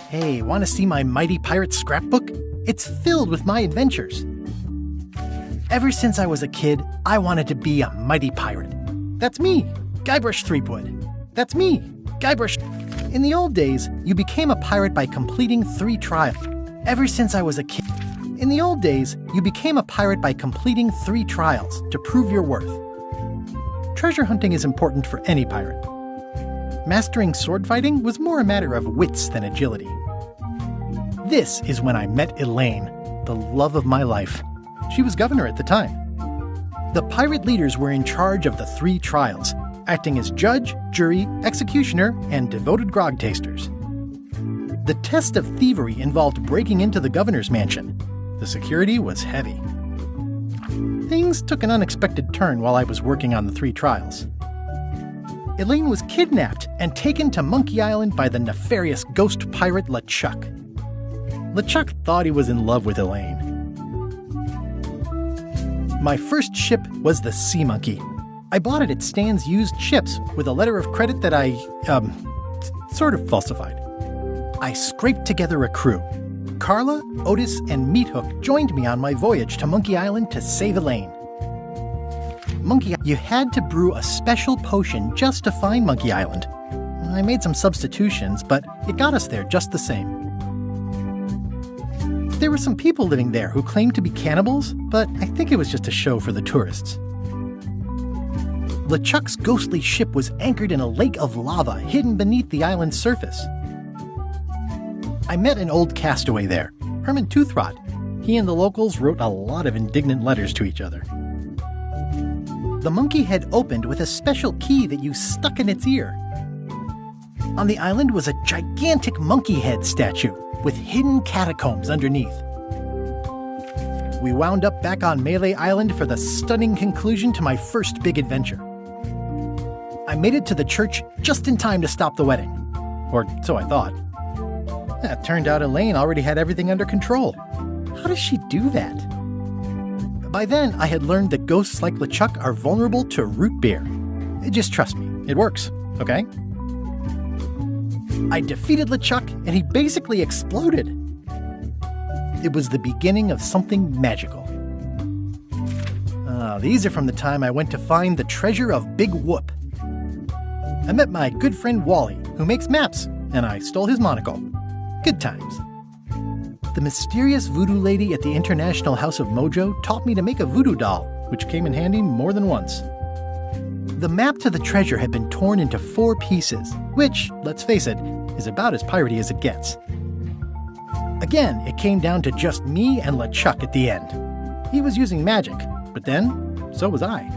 Hey, want to see my Mighty Pirate scrapbook? It's filled with my adventures. Ever since I was a kid, I wanted to be a mighty pirate. That's me, Guybrush Threepwood. That's me, Guybrush. In the old days, you became a pirate by completing 3 trials. Ever since I was a kid. In the old days, you became a pirate by completing 3 trials to prove your worth. Treasure hunting is important for any pirate. Mastering sword fighting was more a matter of wits than agility. This is when I met Elaine, the love of my life. She was governor at the time. The pirate leaders were in charge of the 3 trials, acting as judge, jury, executioner, and devoted grog tasters. The test of thievery involved breaking into the governor's mansion. The security was heavy. Things took an unexpected turn while I was working on the 3 trials. Elaine was kidnapped and taken to Monkey Island by the nefarious ghost pirate LeChuck. LeChuck thought he was in love with Elaine. My first ship was the Sea Monkey. I bought it at Stan's used ships with a letter of credit that I, sort of falsified. I scraped together a crew. Carla, Otis, and Meathook joined me on my voyage to Monkey Island to save Elaine. You had to brew a special potion just to find Monkey Island. I made some substitutions, but it got us there just the same. There were some people living there who claimed to be cannibals, but I think it was just a show for the tourists. LeChuck's ghostly ship was anchored in a lake of lava hidden beneath the island's surface. I met an old castaway there, Herman Toothrot. He and the locals wrote a lot of indignant letters to each other. The monkey head opened with a special key that you stuck in its ear. On the island was a gigantic monkey head statue with hidden catacombs underneath. We wound up back on Melee Island for the stunning conclusion to my first big adventure. I made it to the church just in time to stop the wedding. Or so I thought. It turned out Elaine already had everything under control. How does she do that? By then, I had learned that ghosts like LeChuck are vulnerable to root beer. Just trust me, it works, okay? I defeated LeChuck, and he basically exploded. It was the beginning of something magical. These are from the time I went to find the treasure of Big Whoop. I met my good friend Wally, who makes maps, and I stole his monocle. Good times. the mysterious voodoo lady at the International House of Mojo taught me to make a voodoo doll, which came in handy more than once. The map to the treasure had been torn into 4 pieces, which, let's face it, is about as piratey as it gets. Again, it came down to just me and LeChuck at the end. He was using magic, but then, so was I.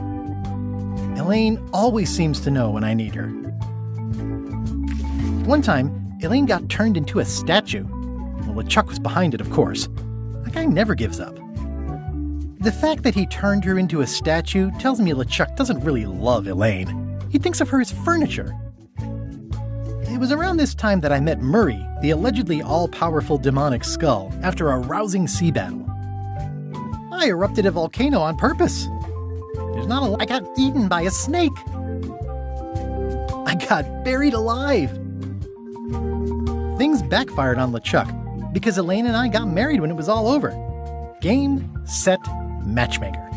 Elaine always seems to know when I need her. One time, Elaine got turned into a statue. Well, LeChuck was behind it, of course. That guy never gives up. The fact that he turned her into a statue tells me LeChuck doesn't really love Elaine. He thinks of her as furniture. It was around this time that I met Murray, the allegedly all-powerful demonic skull, after a rousing sea battle. I erupted a volcano on purpose. I got eaten by a snake. I got buried alive. Things backfired on LeChuck because Elaine and I got married when it was all over. Game, set, matchmaker.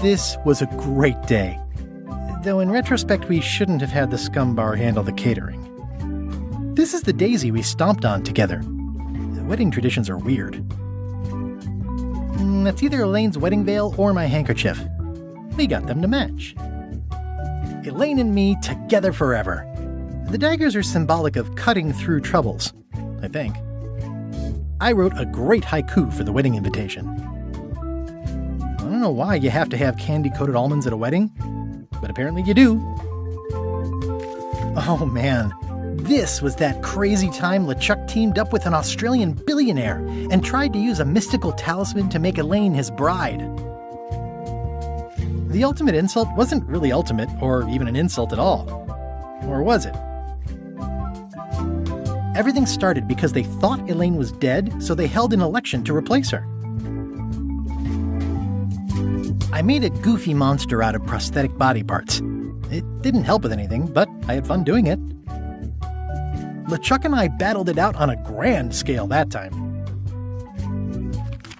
This was a great day. Though in retrospect, we shouldn't have had the scum bar handle the catering. This is the daisy we stomped on together. The wedding traditions are weird. That's either Elaine's wedding veil or my handkerchief. We got them to match. Elaine and me together forever. The daggers are symbolic of cutting through troubles, I think. I wrote a great haiku for the wedding invitation. I don't know why you have to have candy-coated almonds at a wedding, but apparently you do. Oh man, this was that crazy time LeChuck teamed up with an Australian billionaire and tried to use a mystical talisman to make Elaine his bride. The ultimate insult wasn't really ultimate, or even an insult at all. Or was it? Everything started because they thought Elaine was dead, so they held an election to replace her. I made a goofy monster out of prosthetic body parts. It didn't help with anything, but I had fun doing it. LeChuck and I battled it out on a grand scale that time.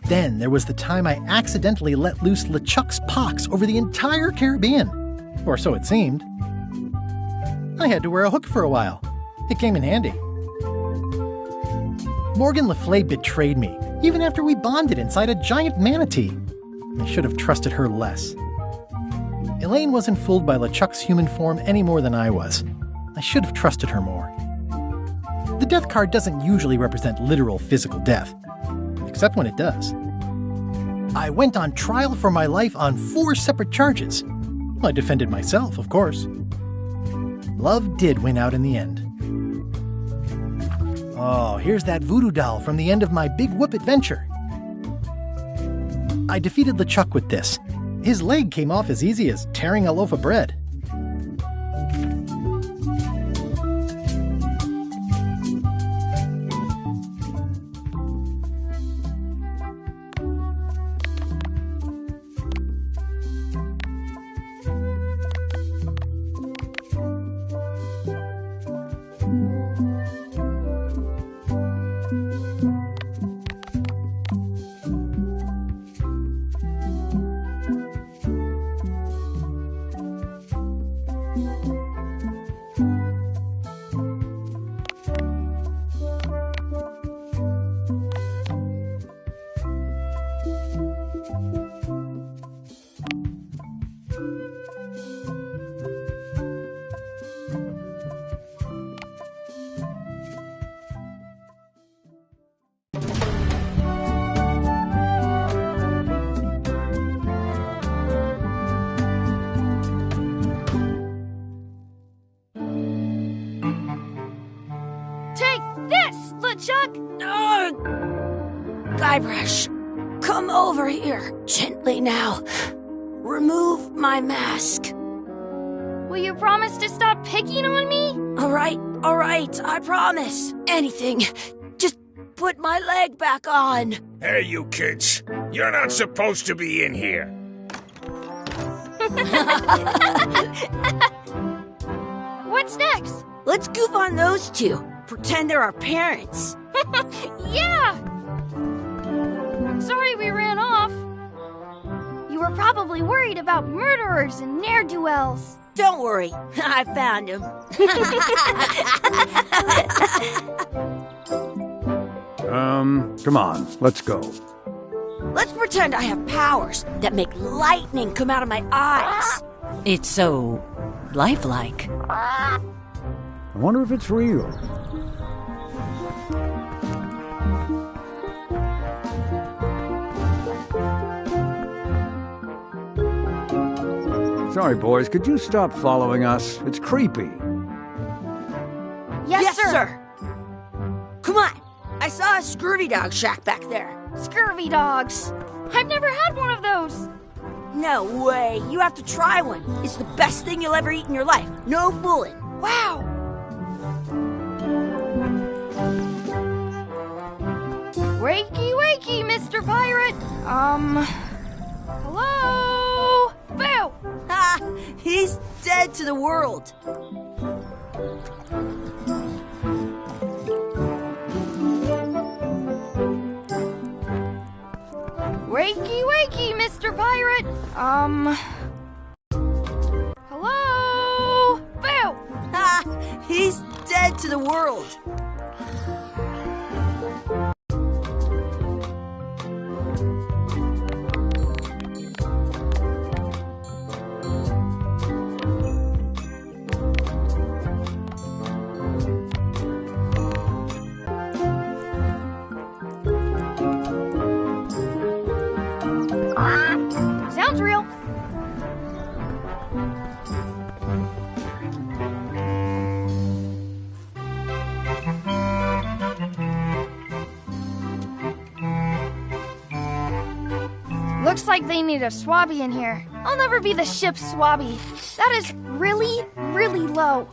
Then there was the time I accidentally let loose LeChuck's pox over the entire Caribbean. Or so it seemed. I had to wear a hook for a while. It came in handy. Morgan Le Fay betrayed me, even after we bonded inside a giant manatee. I should have trusted her less. Elaine wasn't fooled by LeChuck's human form any more than I was. I should have trusted her more. The death card doesn't usually represent literal physical death, except when it does. I went on trial for my life on 4 separate charges. I defended myself, of course. Love did win out in the end. Oh, here's that voodoo doll from the end of my Big Whoop adventure. I defeated LeChuck with this. His leg came off as easy as tearing a loaf of bread. Guybrush, come over here, gently now. Remove my mask. Will you promise to stop picking on me? All right, I promise. Anything. Just put my leg back on. Hey, you kids. You're not supposed to be in here. What's next? Let's goof on those two. Pretend they're our parents. Yeah! Sorry we ran off. You were probably worried about murderers and ne'er-do-wells. Don't worry, I found him. Come on, let's go. Let's pretend I have powers that make lightning come out of my eyes. It's so lifelike. I wonder if it's real. Sorry, boys, could you stop following us? It's creepy. Yes, sir. Come on. I saw a scurvy dog shack back there. Scurvy dogs. I've never had one of those. No way. You have to try one. It's the best thing you'll ever eat in your life. No fooling. Wow. Wakey, wakey, Mr. Pirate. Hello? Boo! Ha! He's dead to the world. Wakey, wakey, Mr. Pirate. Hello? Boo! Ha! He's dead to the world. Sounds real. Looks like they need a swabby in here. I'll never be the ship's swabby. That is really, really low.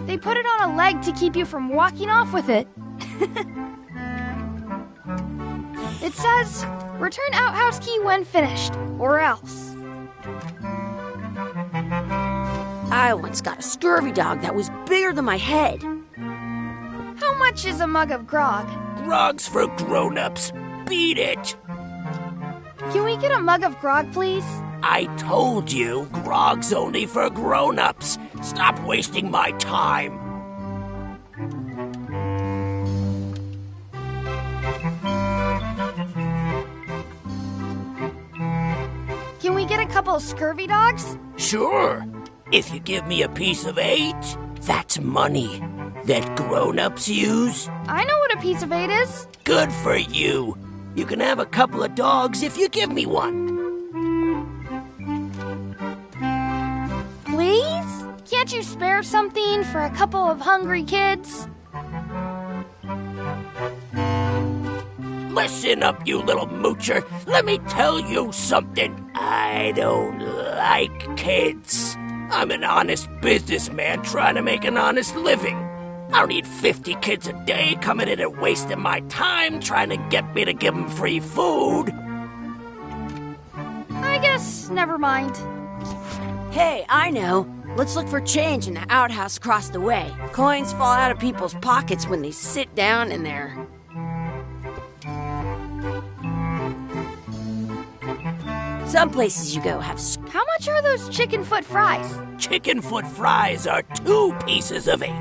They put it on a leg to keep you from walking off with it. It says, return outhouse key when finished, or else. I once got a scurvy dog that was bigger than my head. How much is a mug of grog? Grog's for grown-ups. Beat it. Can we get a mug of grog, please? I told you, grog's only for grown-ups. Stop wasting my time. Can we get a couple of scurvy dogs? Sure. If you give me a piece of 8, that's money that grown-ups use. I know what a piece of 8 is. Good for you. You can have a couple of dogs if you give me one. Please? Can't you spare something for a couple of hungry kids? Listen up, you little moocher. Let me tell you something. I don't like kids. I'm an honest businessman trying to make an honest living. I don't need 50 kids a day coming in and wasting my time trying to get me to give them free food. I guess never mind. Hey, I know. Let's look for change in the outhouse across the way. Coins fall out of people's pockets when they sit down in there. Some places you go have How much are those chicken foot fries? Chicken foot fries are 2 pieces of 8.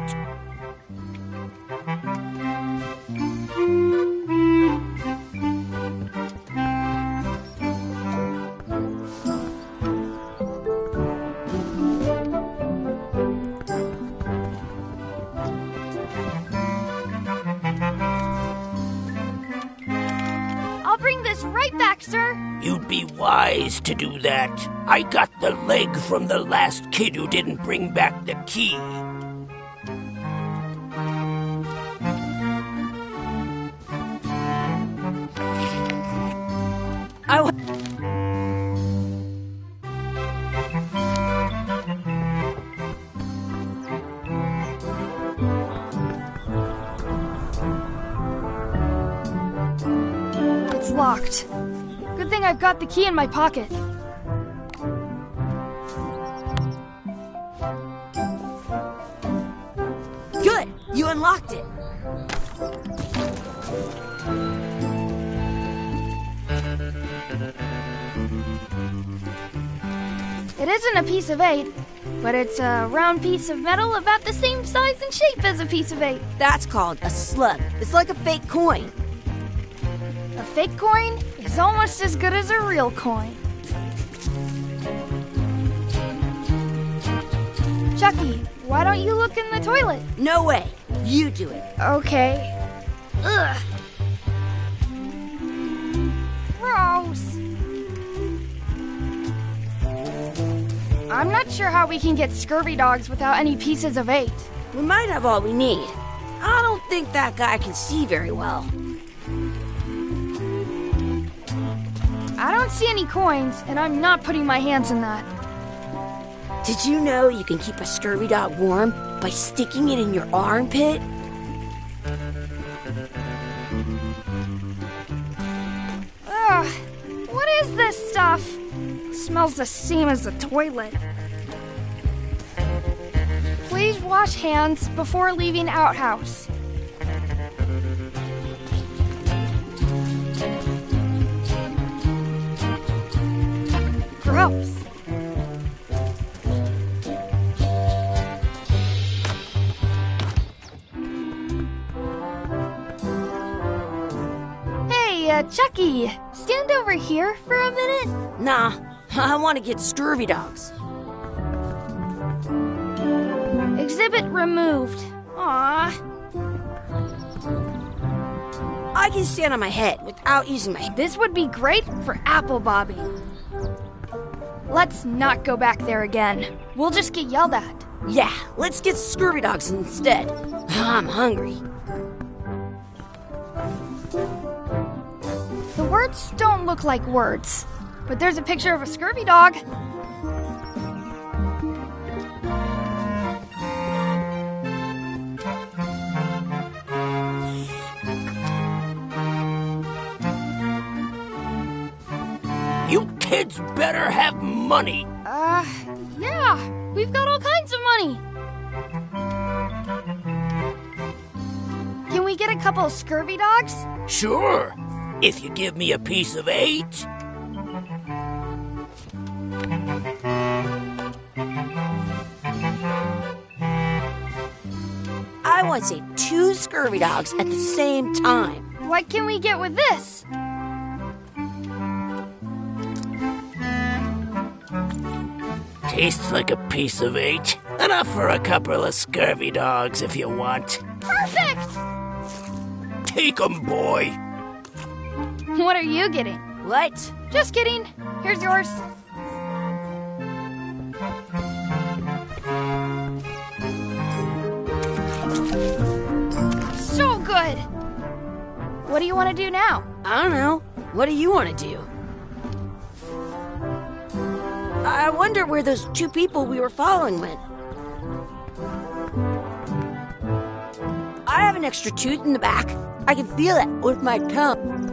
I'll bring this right back, sir. You'd be wise to do that. I got the leg from the last kid who didn't bring back the key. It's locked. Good thing I've got the key in my pocket. Good! You unlocked it. It isn't a piece of 8, but it's a round piece of metal about the same size and shape as a piece of 8. That's called a slug. It's like a fake coin. A fake coin is almost as good as a real coin. Chucky, why don't you look in the toilet? No way. You do it. Okay. Ugh. Gross. I'm not sure how we can get scurvy dogs without any pieces of 8. We might have all we need. I don't think that guy can see very well. I don't see any coins, and I'm not putting my hands in that. Did you know you can keep a scurvy dog warm by sticking it in your armpit? Ugh, what is this stuff? Smells the same as the toilet. Please wash hands before leaving outhouse. Gross. Hey, Chucky, stand over here for a minute. Nah, I want to get scurvy dogs. Exhibit removed. Aww. I can stand on my head without using my... This would be great for apple bobbing. Let's not go back there again. We'll just get yelled at. Yeah, let's get scurvy dogs instead. I'm hungry. The words don't look like words, but there's a picture of a scurvy dog. You kids better have money. Yeah, we've got all kinds of money. Can we get a couple of scurvy dogs? Sure, if you give me a piece of 8. I want to say 2 scurvy dogs at the same time. What can we get with this? Tastes like a piece of 8. Enough for a couple of scurvy dogs if you want. Perfect! Take 'em, boy. What are you getting? What? Just kidding. Here's yours. So good. What do you want to do now? I don't know. What do you want to do? I wonder where those 2 people we were following went. I have an extra tooth in the back. I can feel it with my tongue.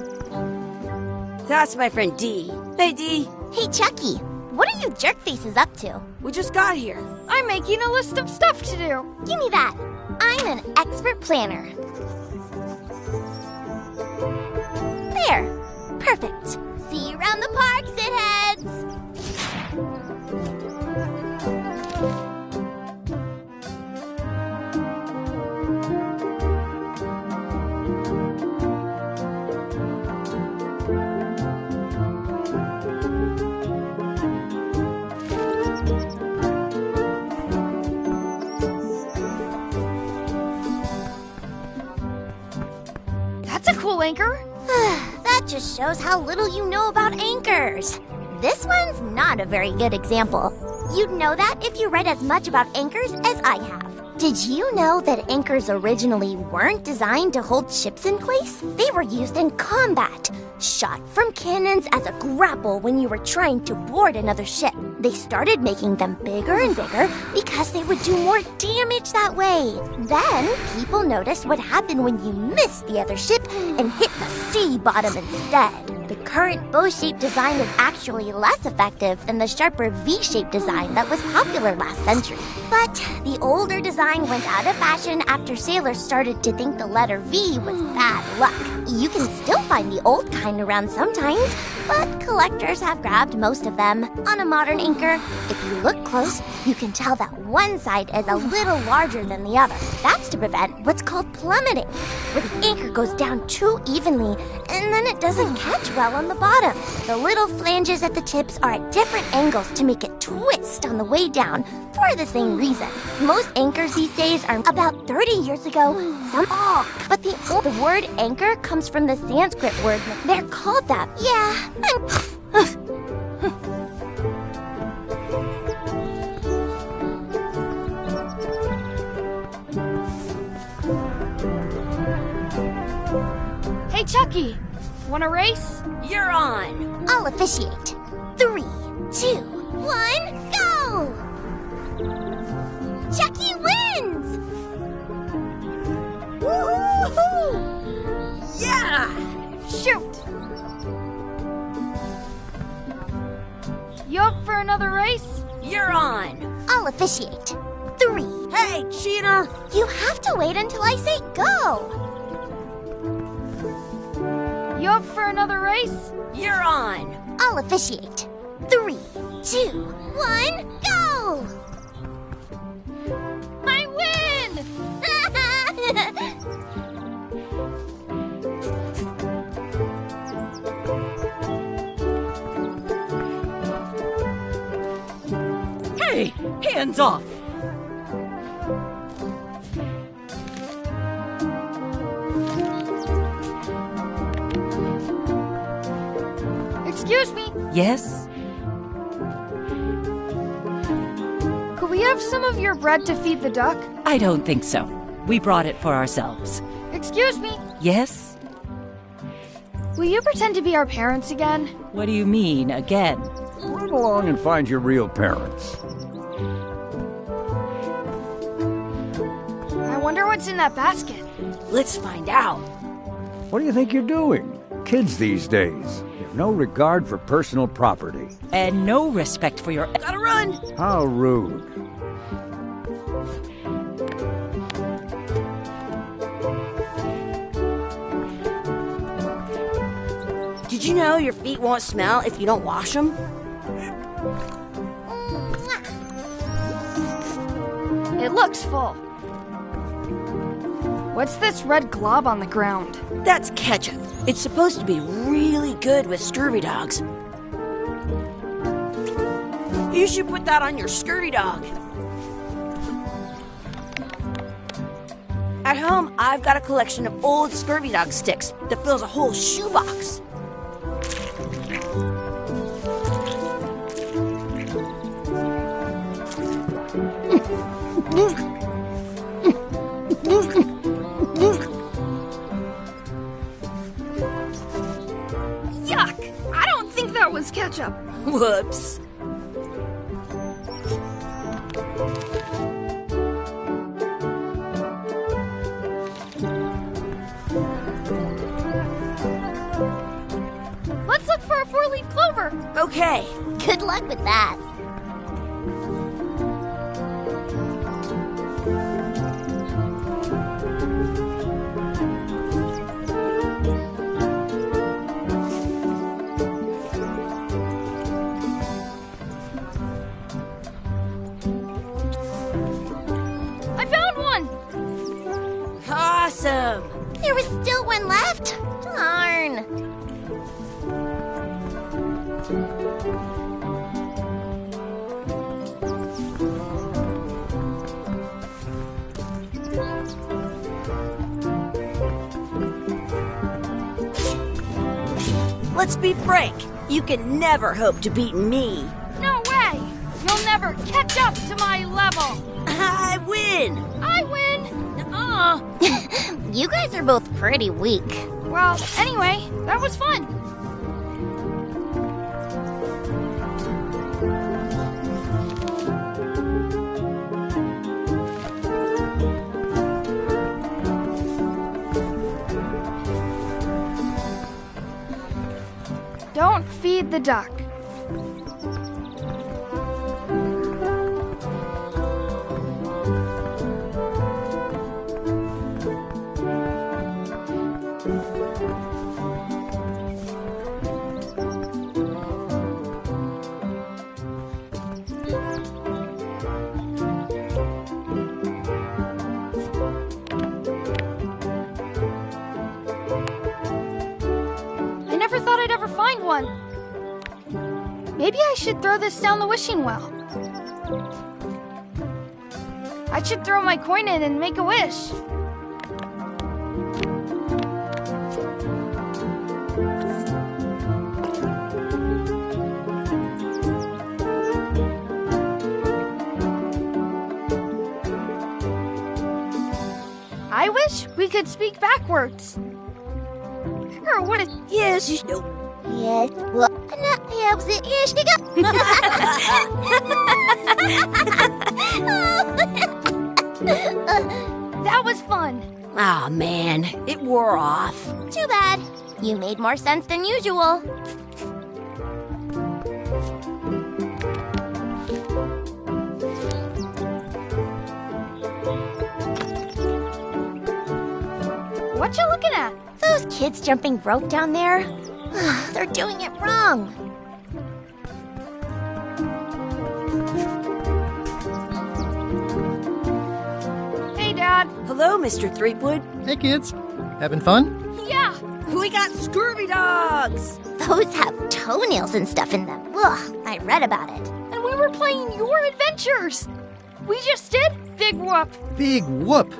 That's my friend Dee. Hey, Dee. Hey, Chucky, what are you jerk faces up to? We just got here. I'm making a list of stuff to do. Give me that. I'm an expert planner. There. Perfect. See you around the park, shitheads. That's a cool anchor. That just shows how little you know about anchors. This one's not a very good example. You'd know that if you read as much about anchors as I have. Did you know that anchors originally weren't designed to hold ships in place? They were used in combat, shot from cannons as a grapple when you were trying to board another ship. They started making them bigger and bigger because they would do more damage that way. Then, people noticed what happened when you missed the other ship and hit the sea bottom instead. The current bow-shaped design is actually less effective than the sharper V-shaped design that was popular last century. But the older design went out of fashion after sailors started to think the letter V was bad luck. You can still find the old kind around sometimes, but collectors have grabbed most of them. On a modern anchor, if you look close, you can tell that one side is a little larger than the other. That's to prevent what's called plummeting, where the anchor goes down too evenly and then it doesn't catch well on the bottom. The little flanges at the tips are at different angles to make it twist on the way down for the same reason. Most anchors these days are about 30 years ago, some but the word anchor comes from the Sanskrit word. They're called that. Yeah. Hey, Chucky, want a race? You're on. I'll officiate. 3, 2, 1, go! Chucky wins! Woohoo! Yeah! Shoot! You up for another race? You're on. I'll officiate. 3. Hey, cheater! You have to wait until I say go. You up for another race? You're on. I'll officiate. 3, 2, 1, go! I win! Hey, hands off! Excuse me, Yes? could we have some of your bread to feed the duck? I don't think so. We brought it for ourselves. Excuse me, Yes? will you pretend to be our parents again? What do you mean, again? Run along and find your real parents. I wonder what's in that basket. Let's find out. What do you think you're doing? Kids these days have no regard for personal property. And no respect for your... Gotta run! How rude. Did you know your feet won't smell if you don't wash them? It looks full. What's this red glob on the ground? That's ketchup. It's supposed to be really good with scurvy dogs. You should put that on your scurvy dog. At home, I've got a collection of old scurvy dog sticks that fills a whole shoebox. Yuck! I don't think that was ketchup. Whoops. Let's look for a four-leaf clover. Okay. Good luck with that. I found one. Awesome. There was still one left. Darn. Let's be frank. You can never hope to beat me. No way! You'll never catch up to my level. I win. I win. You guys are both pretty weak. Well, anyway, that was fun. Feed the duck. I never thought I'd ever find one. Maybe I should throw this down the wishing well. I should throw my coin in and make a wish. I wish we could speak backwards. Or what is... Yes, you know. Yes. Well, yes, you That was fun. Aw, man, it wore off. Too bad. You made more sense than usual. What you looking at? Those kids jumping rope down there, they're doing it wrong. Hey, Dad. Hello, Mr. Threepwood. Hey, kids. Having fun? Yeah. We got scurvy dogs. Those have toenails and stuff in them. Ugh, I read about it. And we were playing your adventures. We just did Big Whoop. Big whoop.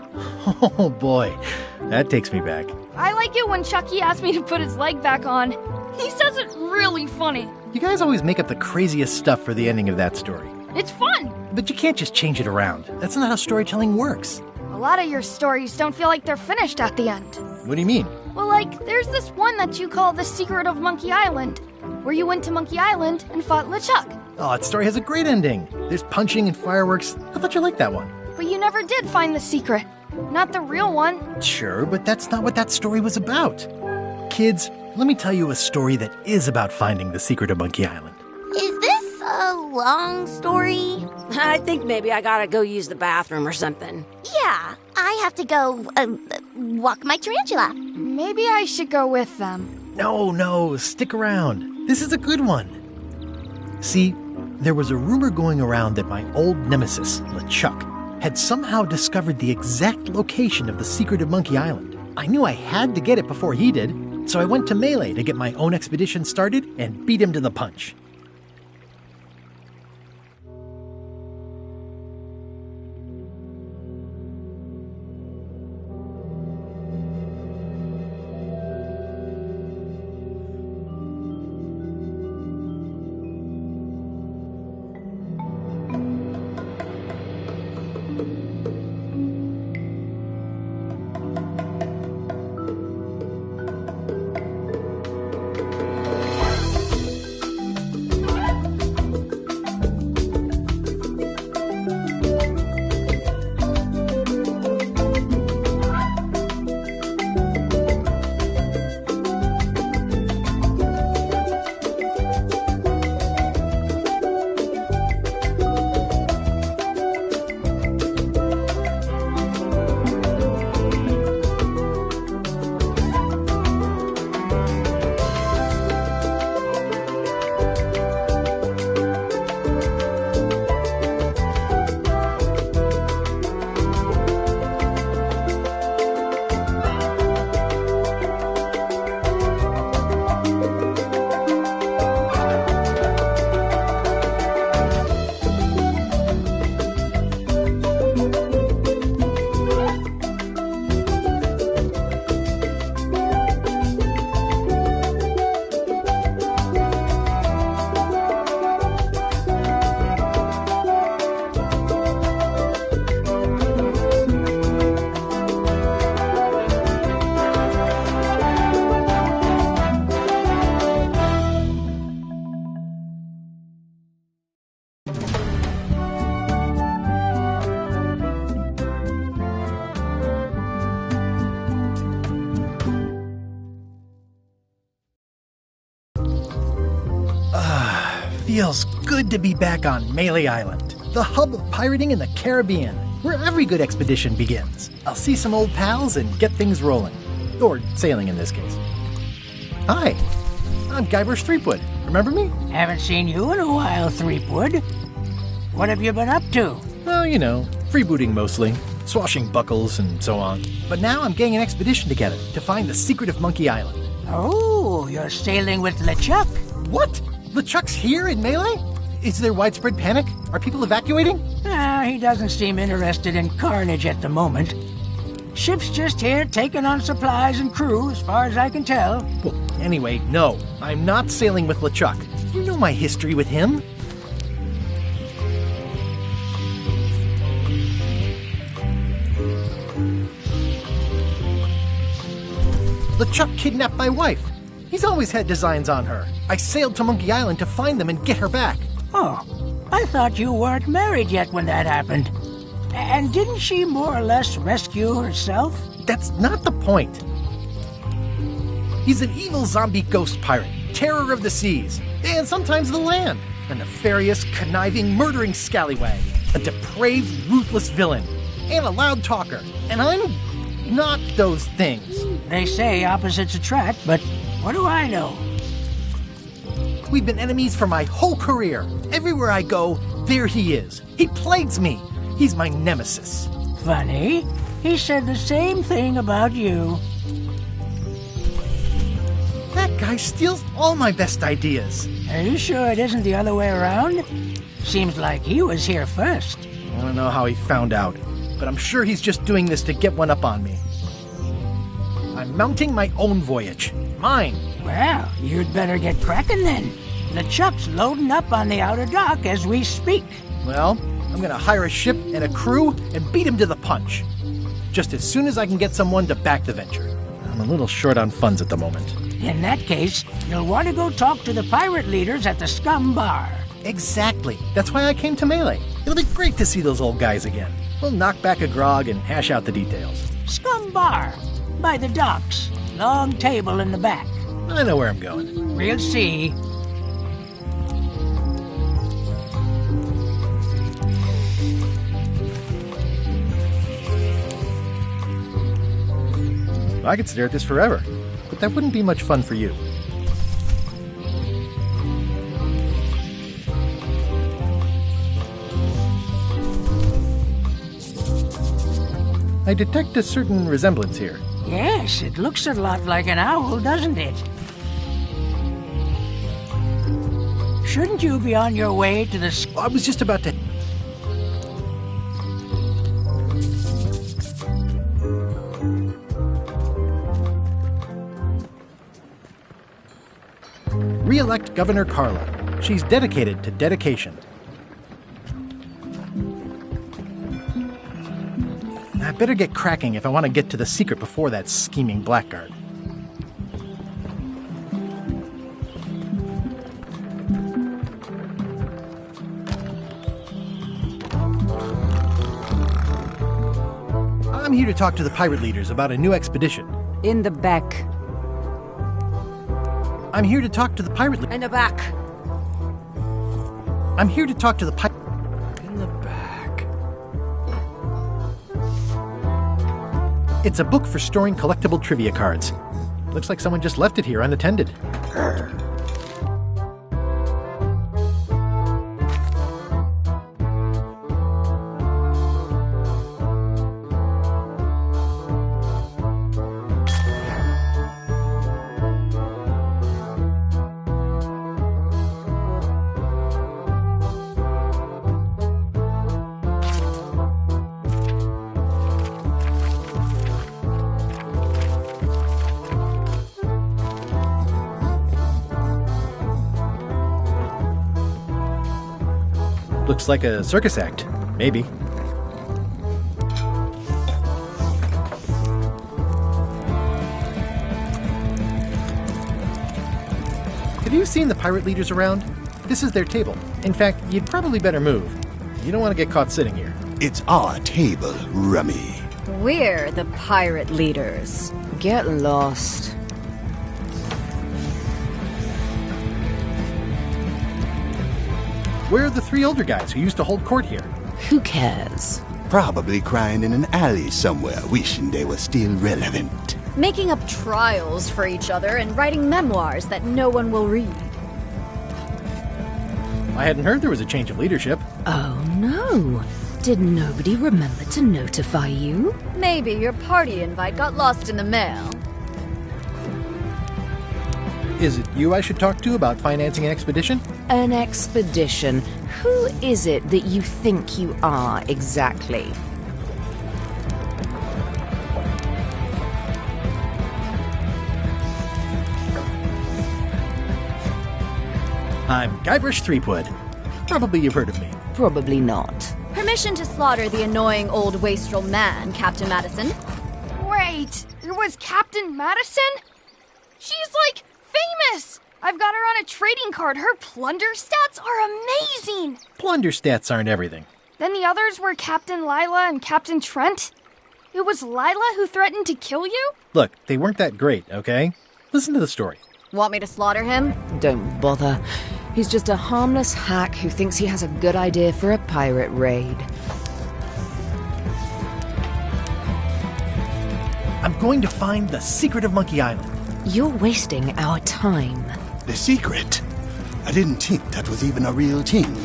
Oh, boy. That takes me back. I like it when Chucky asks me to put his leg back on. He says it really funny. You guys always make up the craziest stuff for the ending of that story. It's fun. But you can't just change it around. That's not how storytelling works. A lot of your stories don't feel like they're finished at the end. What do you mean? Well, like, there's this one that you call The Secret of Monkey Island, where you went to Monkey Island and fought LeChuck. Oh, that story has a great ending. There's punching and fireworks. I thought you liked that one. But you never did find the secret. Not the real one. Sure, but that's not what that story was about. Kids, let me tell you a story that is about finding the secret of Monkey Island. Is this a long story? I think maybe I gotta go use the bathroom or something. Yeah, I have to go walk my tarantula. Maybe I should go with them. No, stick around. This is a good one. See, there was a rumor going around that my old nemesis, LeChuck, had somehow discovered the exact location of the secret of Monkey Island. I knew I had to get it before he did, so I went to Melee to get my own expedition started and beat him to the punch. feels good to be back on Melee Island, the hub of pirating in the Caribbean, where every good expedition begins. I'll see some old pals and get things rolling. Or sailing in this case. Hi, I'm Guybrush Threepwood. Remember me? Haven't seen you in a while, Threepwood. What have you been up to? Well, you know, freebooting mostly, swashing buckles and so on. But now I'm getting an expedition together to find the secret of Monkey Island. Oh, you're sailing with LeChuck. What? LeChuck's here in Melee? Is there widespread panic? Are people evacuating? He doesn't seem interested in carnage at the moment. Ship's just here taking on supplies and crew, as far as I can tell. Well, anyway, no. I'm not sailing with LeChuck. You know my history with him. LeChuck kidnapped my wife. He's always had designs on her. I sailed to Monkey Island to find them and get her back. Oh, I thought you weren't married yet when that happened. And didn't she more or less rescue herself? That's not the point. He's an evil zombie ghost pirate, terror of the seas, and sometimes the land. A nefarious, conniving, murdering scallywag. A depraved, ruthless villain. And a loud talker. And I'm not those things. They say opposites attract, but what do I know? We've been enemies for my whole career. Everywhere I go, there he is. He plagues me. He's my nemesis. Funny. He said the same thing about you. That guy steals all my best ideas. Are you sure it isn't the other way around? Seems like he was here first. I don't know how he found out, but I'm sure he's just doing this to get one up on me. I'm mounting my own voyage. Mine. Well, you'd better get cracking then. LeChuck's loading up on the outer dock as we speak. Well, I'm gonna hire a ship and a crew and beat him to the punch. Just as soon as I can get someone to back the venture. I'm a little short on funds at the moment. In that case, you'll want to go talk to the pirate leaders at the Scum Bar. Exactly. That's why I came to Melee. It'll be great to see those old guys again. We'll knock back a grog and hash out the details. Scum Bar. By the docks. Long table in the back. I know where I'm going. We'll see. I could stare at this forever, but that wouldn't be much fun for you. I detect a certain resemblance here. Yes, it looks a lot like an owl, doesn't it? Shouldn't you be on your way to the... I was just about to... Re-elect Governor Carla. She's dedicated to dedication. I better get cracking if I want to get to the secret before that scheming blackguard. I'm here to talk to the pirate leaders about a new expedition. In the back. I'm here to talk to the pirate leaders. In the back. I'm here to talk to the pirate... In the back. It's a book for storing collectible trivia cards. Looks like someone just left it here unattended. Looks like a circus act. Maybe. Have you seen the pirate leaders around? This is their table. In fact, you'd probably better move. You don't want to get caught sitting here. It's our table, Rummy. We're the pirate leaders. Get lost. Where are the three older guys who used to hold court here? Who cares? Probably crying in an alley somewhere, wishing they were still relevant. Making up trials for each other and writing memoirs that no one will read. I hadn't heard there was a change of leadership. Oh no. Did nobody remember to notify you? Maybe your party invite got lost in the mail. Is it you I should talk to about financing an expedition? An expedition? Who is it that you think you are exactly? I'm Guybrush Threepwood. Probably you've heard of me. Probably not. Permission to slaughter the annoying old wastrel man, Captain Madison. Wait, it was Captain Madison? She's like famous! I've got her on a trading card. Her plunder stats are amazing! Plunder stats aren't everything. Then the others were Captain Lila and Captain Trent. It was Lila who threatened to kill you? Look, they weren't that great, okay? Listen to the story. Want me to slaughter him? Don't bother. He's just a harmless hack who thinks he has a good idea for a pirate raid. I'm going to find the secret of Monkey Island. You're wasting our time. The secret? I didn't think that was even a real thing.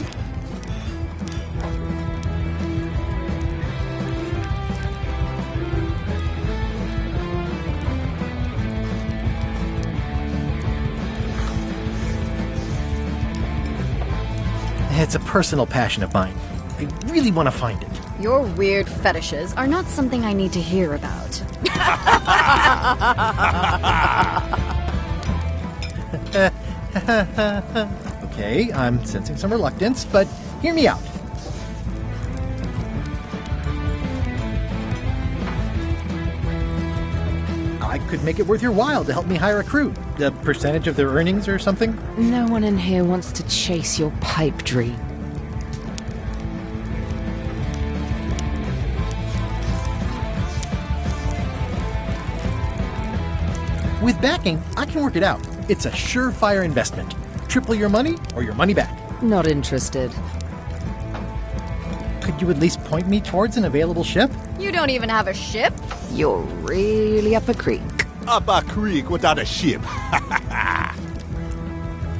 It's a personal passion of mine. I really want to find it. Your weird fetishes are not something I need to hear about. Okay, I'm sensing some reluctance, but hear me out. I could make it worth your while to help me hire a crew. A percentage of their earnings or something? No one in here wants to chase your pipe dream. With backing, I can work it out. It's a surefire investment. Triple your money or your money back. Not interested. Could you at least point me towards an available ship? You don't even have a ship? You're really up a creek. Up a creek without a ship.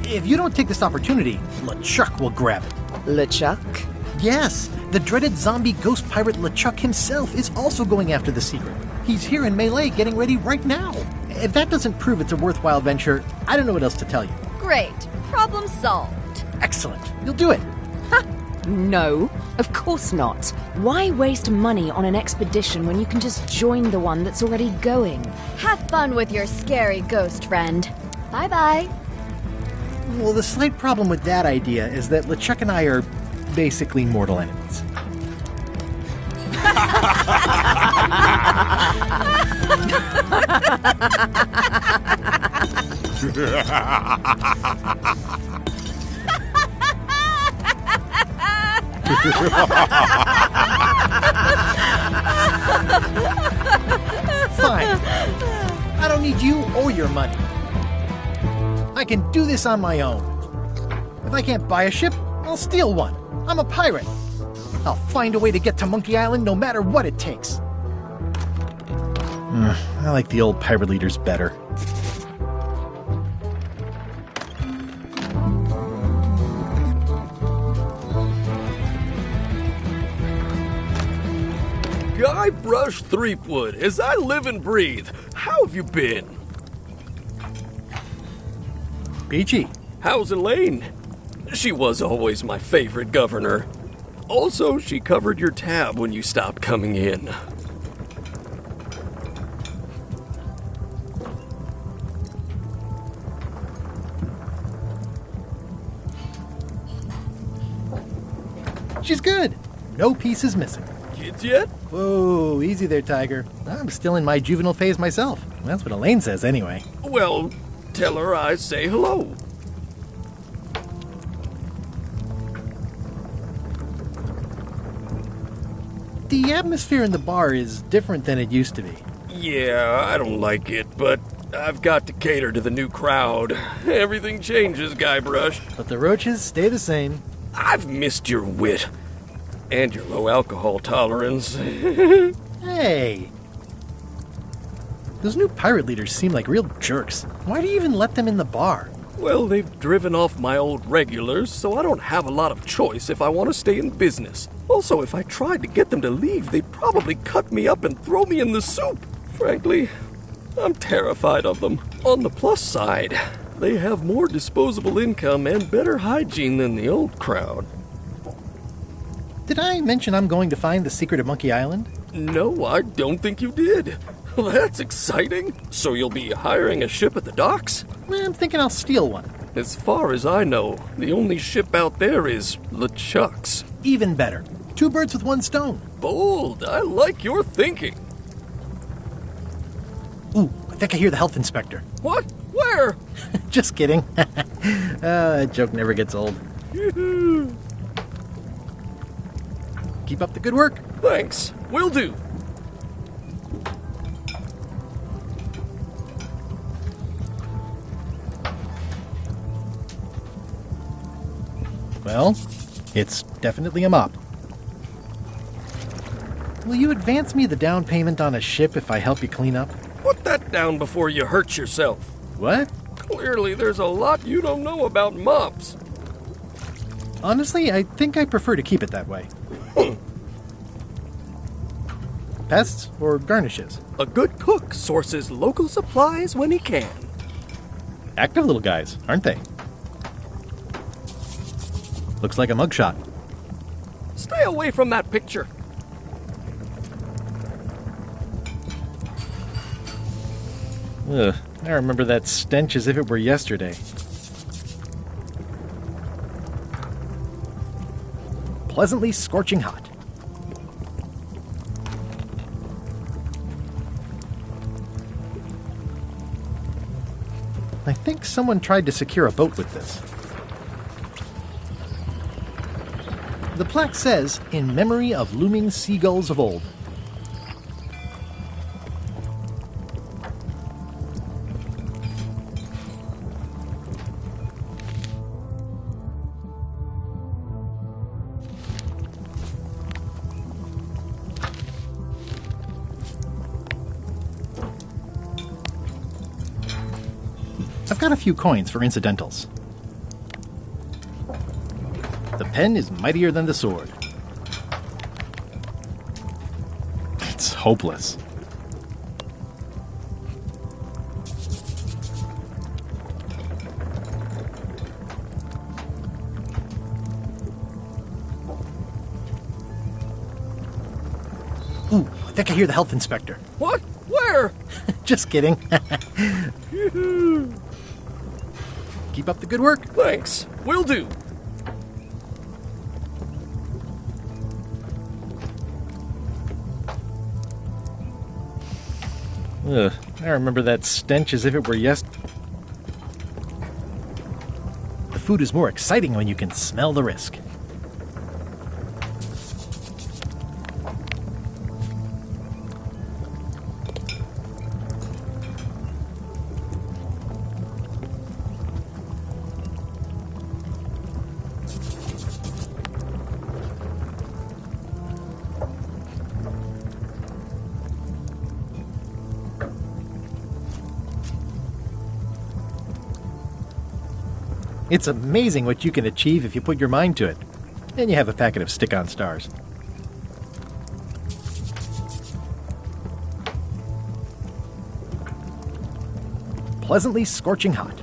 If you don't take this opportunity, LeChuck will grab it. LeChuck? Yes, the dreaded zombie ghost pirate LeChuck himself is also going after the secret. He's here in Melee getting ready right now. If that doesn't prove it's a worthwhile venture, I don't know what else to tell you. Great. Problem solved. Excellent. You'll do it. No, of course not. Why waste money on an expedition when you can just join the one that's already going? Have fun with your scary ghost friend. Bye-bye. Well, the slight problem with that idea is that LeChuck and I are basically mortal enemies. Fine. I don't need you or your money. I can do this on my own. If I can't buy a ship, I'll steal one. I'm a pirate. I'll find a way to get to Monkey Island no matter what it takes. I like the old pirate leaders better. Guybrush Threepwood, as I live and breathe, how have you been? Peachy. How's Elaine? She was always my favorite governor. Also, she covered your tab when you stopped coming in. She's good. No piece is missing. Kids yet? Whoa, easy there, Tiger. I'm still in my juvenile phase myself. That's what Elaine says anyway. Well, tell her I say hello. The atmosphere in the bar is different than it used to be. Yeah, I don't like it, but I've got to cater to the new crowd. Everything changes, Guybrush. But the roaches stay the same. I've missed your wit. And your low alcohol tolerance. Hey! Those new pirate leaders seem like real jerks. Why do you even let them in the bar? Well, they've driven off my old regulars, so I don't have a lot of choice if I want to stay in business. Also, if I tried to get them to leave, they'd probably cut me up and throw me in the soup. Frankly, I'm terrified of them. On the plus side, they have more disposable income and better hygiene than the old crowd. Did I mention I'm going to find the secret of Monkey Island? No, I don't think you did. That's exciting. So you'll be hiring a ship at the docks? I'm thinking I'll steal one. As far as I know, the only ship out there is LeChuck's. Even better. 2 birds with 1 stone. Bold. I like your thinking. Ooh, I think I hear the health inspector. What? Where? Just kidding. That joke never gets old. Keep up the good work. Thanks. Will do. Well, it's definitely a mop. Will you advance me the down payment on a ship if I help you clean up? Put that down before you hurt yourself. What? Clearly, there's a lot you don't know about mops. Honestly, I think I prefer to keep it that way. Pests or garnishes? A good cook sources local supplies when he can. Active little guys, aren't they? Looks like a mugshot. Stay away from that picture. Ugh, I remember that stench as if it were yesterday. Pleasantly scorching hot. I think someone tried to secure a boat with this. The plaque says, "In memory of looming seagulls of old." I've got a few coins for incidentals. The pen is mightier than the sword. It's hopeless. Ooh, I think I hear the health inspector. What? Where? Just kidding. Keep up the good work. Thanks. Will do. Ugh, I remember that stench as if it were yesterday. The food is more exciting when you can smell the risk. It's amazing what you can achieve if you put your mind to it. And you have a packet of stick-on stars. Pleasantly scorching hot.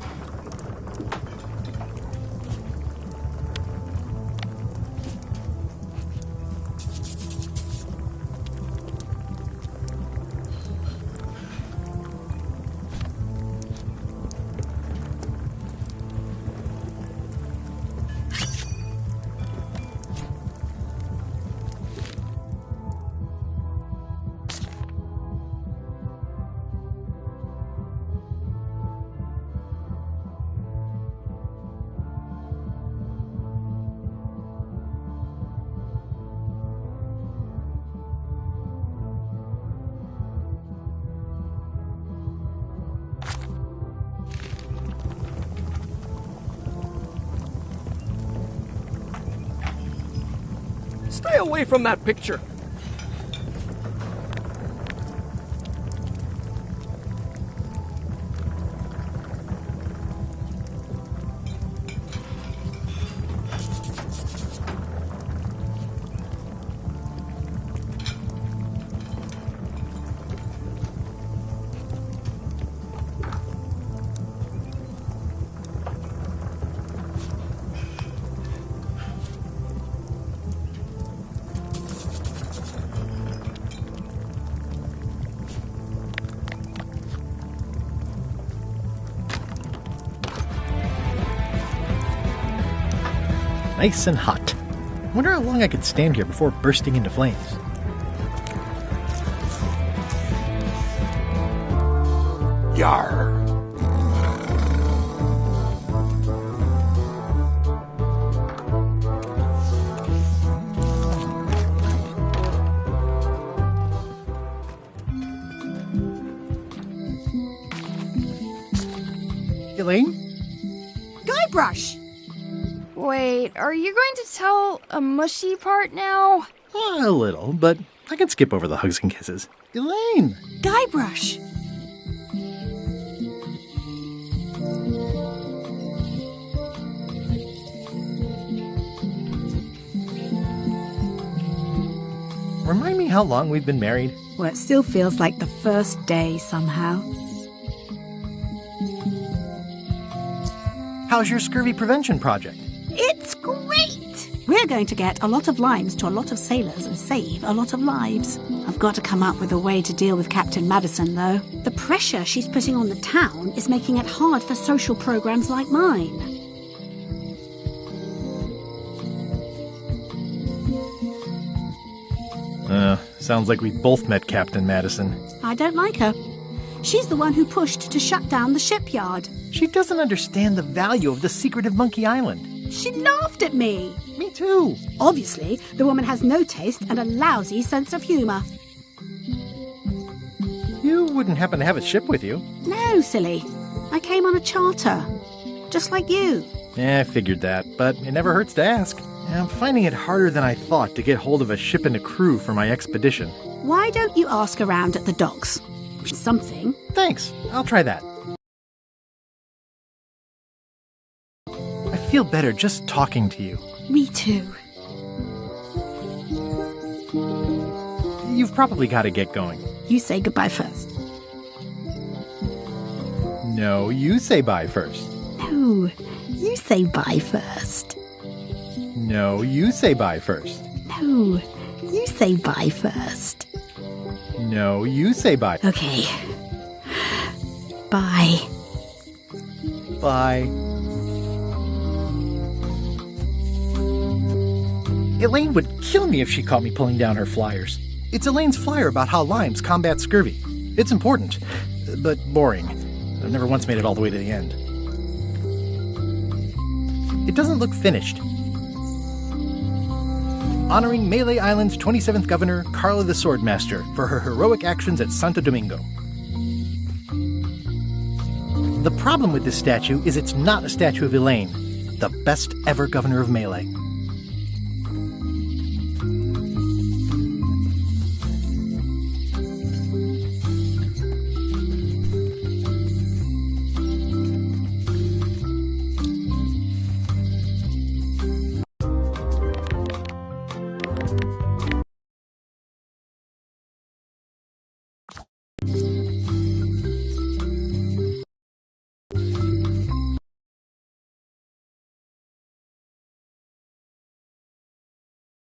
Stay away from that picture. Nice and hot. Wonder how long I could stand here before bursting into flames. Yar. Elaine? Guybrush! Wait, are you going to tell a mushy part now? A little, but I can skip over the hugs and kisses. Elaine! Guybrush! Remind me how long we've been married? Well, it still feels like the first day somehow. How's your scurvy prevention project? It's great! We're going to get a lot of limes to a lot of sailors and save a lot of lives. I've got to come up with a way to deal with Captain Madison, though. The pressure she's putting on the town is making it hard for social programs like mine. Sounds like we both met Captain Madison. I don't like her. She's the one who pushed to shut down the shipyard. She doesn't understand the value of the secretive Monkey Island. She laughed at me. Me too. Obviously, the woman has no taste and a lousy sense of humour. You wouldn't happen to have a ship with you? No, silly. I came on a charter. Just like you. I figured that, but it never hurts to ask. I'm finding it harder than I thought to get hold of a ship and a crew for my expedition. Why don't you ask around at the docks? Something. Thanks. I'll try that. I feel better just talking to you. Me too. You've probably got to get going. You say goodbye first. No, you say bye first. No, you say bye first. No, you say bye first. No, you say bye first. No, you say bye. Okay. Bye. Bye. Elaine would kill me if she caught me pulling down her flyers. It's Elaine's flyer about how limes combat scurvy. It's important, but boring. I've never once made it all the way to the end. It doesn't look finished. Honoring Malay Island's 27th Governor, Carla the Swordmaster, for her heroic actions at Santo Domingo. The problem with this statue is it's not a statue of Elaine, the best ever governor of Malay.